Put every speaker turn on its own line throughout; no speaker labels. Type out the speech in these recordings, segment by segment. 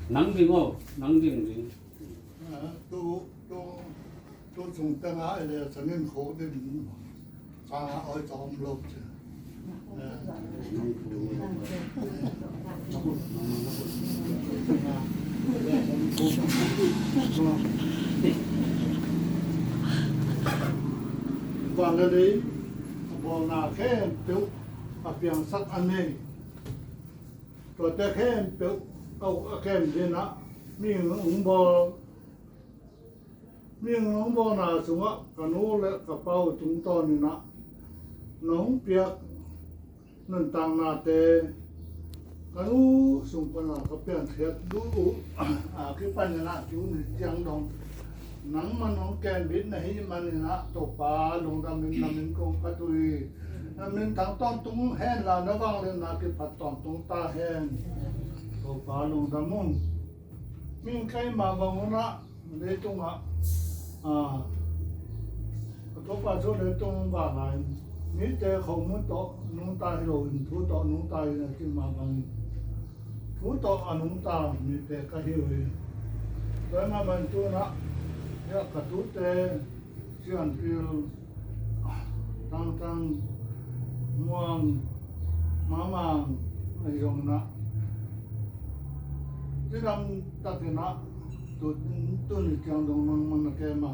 낭빙어 낭빙
또 중땡아 이래 저는 고든 자 어좀 롭지 và lên đấy bỏ là khen biểu à biển sắc anh này rồi ta khen biểuเอาแค่นี้นะมีหงบ่น่ะสุงะกะโนและกระเป๋าถุงตอนนี่นะน้องเปียกนั่นต่างนาเตกะโนสุงปนะกะเปียนเฮ็ดดูคือปัญญาอยู่นี่เจียงดองหนังมันของแกนบิดนะให้มันนี่นะตกปลาลงดำมินกงกะตุยมันทางต้องตุงแห้งลานะวังเลยนะคือผัดตอนตุงตาแห้งปาลุงดามุงมิงใครมาบางนะเลยตรงตัวปลาโซเลยตรงบ้านไหนนี่แต่เขามุดต่อนุ่งตาโรนทุต่อนุ่งตาเนี่ยที่มาบางทุต่อนุ่งตามีแต่กระหิวแต่มาบางตัวนะเนี่ยกระตุ้แต่เชื่อนพิลตั้งม่วงมามังไอ้ยงนะที่ทำตัดนะตัวนี้จังตรงมันแก่มา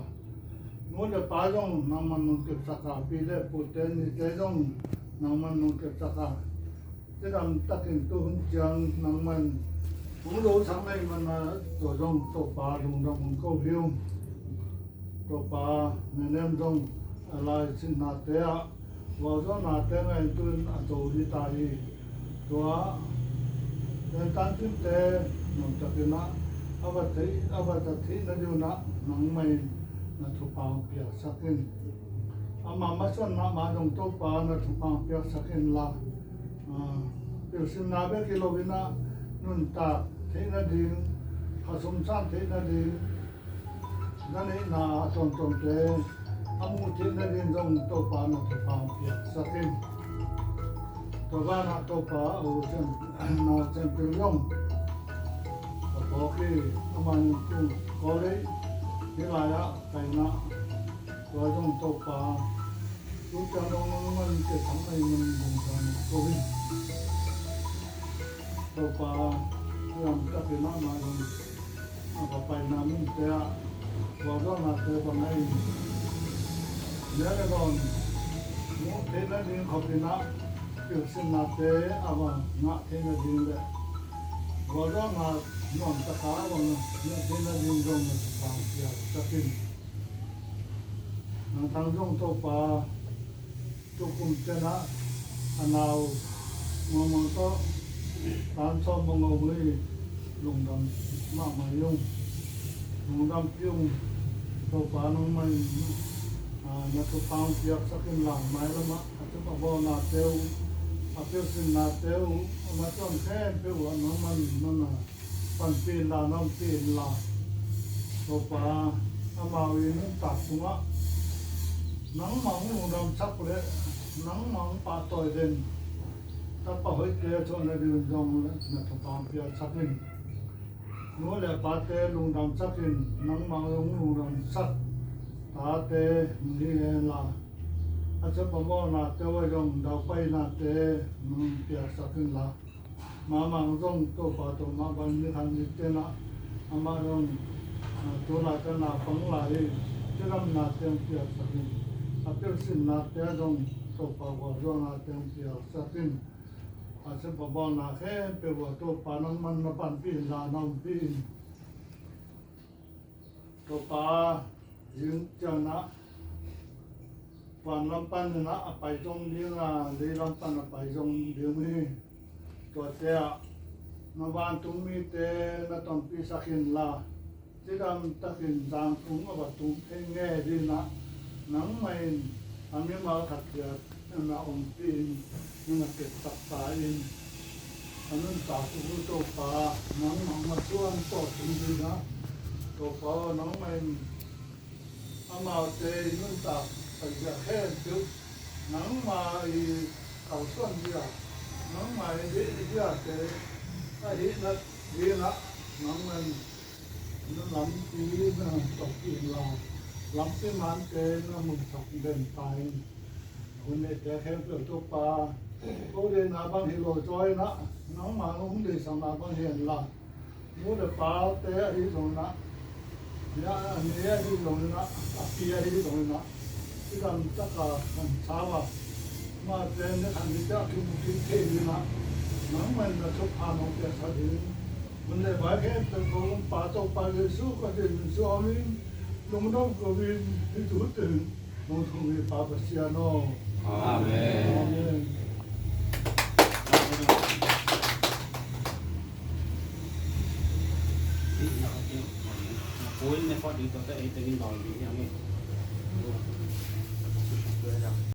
โน้ตป้าจงน้ำมันนุ่งเก็บสักปีเล่ปุตเตนี่เจจงน้ำมันนุ่งเก็บสักที่ทำตัดตัวหุ่นจังน้ำมันผมรู้ทำไมมันตัวจงตัวป้าลงดำมันก็หิวตัวป้าเนี่ยจงอะไรสินาเตะว่าจงนาเตะไงตัวตัวที่ตายตัวแต่ตั้งที่เตะน้องตะกี้นะอาวัตที่นั่นอยู่นะน้องไม่นั่นทุกปางเปียกสักนิดมาส่วนมาตรงโต๊ะปานั่นทุกปางเปียกสักนิดละเดี๋ยวสินาเบกิโลวินะนุ่นตาเทนดีผสมซ้ำเทนดีนั่นเองนะตรงเตะอามุเทนดีตรงโต๊ะปานั่นทุกปางเปียกสักนิดตัวบ้านโต๊ะปาโอ้เจนเป็นย่องโอเคมันตุ้งก็เลยนี่มาแล้วไปนะตัวจงตัวปลาตัวจังมันจะทำให้มันบุญกันก็วิ่งตัวปลาเรื่องจะเป็นน้ำมาลงเอาไปน้ำมันจะว่าก็มาเจอคนไหนเดี๋ยวก่อนมุเทนดินเขาเป็นน้ำเกี่ยวกับน้ำเตะเอามาน้ำเทนดินเลยว่าก็มาน้องตะขาวันนี้เทนดินตรงนี้ทางเสียจะกินทางตรงตัวปลาตัวกุมเจนะอันเอามันก็ตามชอบมองเอาไว้ลงดำมากมายุ่งลงดำยุ่งตัวปลาน้องไม่นักฟังเสียสักขึ้นหลังไม้แล้วมั้งอาจจะบอกนาเตลอาเปสินนาเตลมาต้นแค่เปว่าน้องมันนั่นน่ะปันปีนลาน้องปีนลาตัวปลาอามาวินตัดหัวหนังหมังลงดำชักเลยหนังหมังปลาต่อยเด่นถ้าปลาเฮ้ยเกลือชนในเดือนจงเลยนักฟังเปียชักขึ้นนู้นแหละปลาเตะลงดำชักขึ้นหนังหมังลงดำชักตาเตะนี่เองล่ะอาจจะบอกว่านาเตะว่าจงดาวไปนาเตะมันเปียสักขึ้นละมามังจงตัวปลาตัวมาบันนี้ทันนิเตนะอามาจงตัวนาเตะนาฟังไหลจะทำนาเตะเปียสักขึ้นอาเปียสินนาเตะจงตัวปลาว่าจงนาเตะเปียสักขึ้นอาจจะบอกว่านาแค่เปียว่าตัวปลานั้นมันมาปั่นปีนลาน้ำปีนตัวปลายืนเจ้านะวันลำปันนะไปจงเลี้ยงเลยลำปันไปจงเลี้ยงนี่ตัวเจ้านาวันตุ้มมีเตนะตอนปีสักินลาที่ทำตะกินจางตุ้งกับตุ้งเพ่งแง่ดีนะนังไม่ทำยังมาขัดเกิดนั่นนะองค์ปีนนั่นเก็บตักสายอิน อันนั้นตาผู้โตปาน้องมาช่วยปอดถึงดีนะโตปาน้องไม่อามาเตนั่นตาไปจะแค่จุดน้องมาเอาส่วนเดียวน้องมาเดียวเตไอ้นัดดีนะน้องมันน้ำล้ำปีนะตกอีลาล้ำที่มันเตนะมึงตกเดินไปคนในแต่แค่เปลือกตัวปลาโอ้เดินหน้าบ้านฮิโรจอยนะน้องมาน้องเดินสมาบ้านเห็นละนู้นปลาแต่ที่ตรงนั้นเนี่ยที่ตรงนั้นปีที่ตรงนั้นที่ทำจักรชาวมาเดินในทางที่จะคือมุขเทวีนะน้องมันจะชกพาน้องเกิดสักทีมันเลยว่าแค่เป็นคนป่าตกปลาเลยสู้ก็เดินสู้เอาวิ่งลงน้ำก็วิ่งที่ถูกถึงลงทุ่งปลาเสียโน่
อาเมน Cuối này có đi tới cái tên nói gì nhau